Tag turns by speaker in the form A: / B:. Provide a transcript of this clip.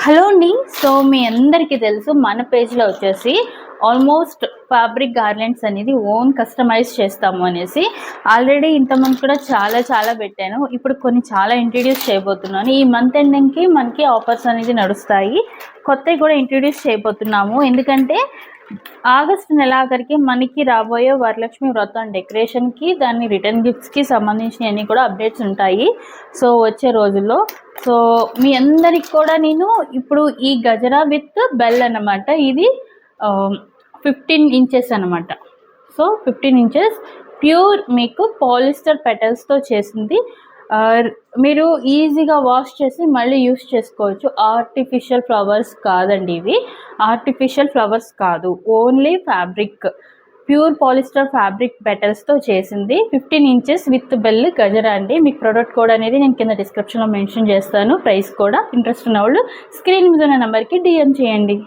A: Hello అండి. So మీ అందరికీ తెలుసు మన పేజ్లో వచ్చేసి ఆల్మోస్ట్ ఫ్యాబ్రిక్ గార్లెండ్స్ అనేది ఓన్ కస్టమైజ్ చేస్తాము అనేసి. ఆల్రెడీ ఇంతకుముందు కూడా చాలా పెట్టాను. ఇప్పుడు కొన్ని చాలా ఇంట్రడ్యూస్ చేయబోతున్నాను. ఈ మంత్ ఎండింగ్కి మనకి ఆఫర్స్ అనేది నడుస్తాయి. కొత్తవి కూడా ఇంట్రడ్యూస్ చేయబోతున్నాము. ఎందుకంటే ఆగస్టు నెలాఖరికి మనకి రాబోయే వరలక్ష్మి వ్రతం డెకరేషన్కి, దాని రిటర్న్ గిఫ్ట్స్కి సంబంధించినవన్నీ కూడా అప్డేట్స్ ఉంటాయి సో వచ్చే రోజుల్లో. సో మీ అందరికి కూడా నేను ఇప్పుడు ఈ గజరా విత్ బెల్ అన్నమాట. ఇది 15 ఇంచెస్ అనమాట. సో 15 ఇంచెస్ ప్యూర్ మీకు పాలిస్టర్ పెటల్స్తో చేసింది. మీరు ఈజీగా వాష్ చేసి మళ్ళీ యూస్ చేసుకోవచ్చు. ఆర్టిఫిషియల్ ఫ్లవర్స్ కాదండి, ఇవి ఆర్టిఫిషియల్ ఫ్లవర్స్ కాదు, only fabric, pure polyester fabric పెటల్స్తో చేసింది. 15 ఇంచెస్ విత్ బెల్ గజరా అండి. మీకు ప్రోడక్ట్ కోడ్ అనేది నేను కింద డిస్క్రిప్షన్లో మెన్షన్ చేస్తాను. ప్రైస్ కూడా ఇంట్రెస్ట్ ఉన్న వాళ్ళు స్క్రీన్ మీద ఉన్న నెంబర్కి డిఎం చేయండి.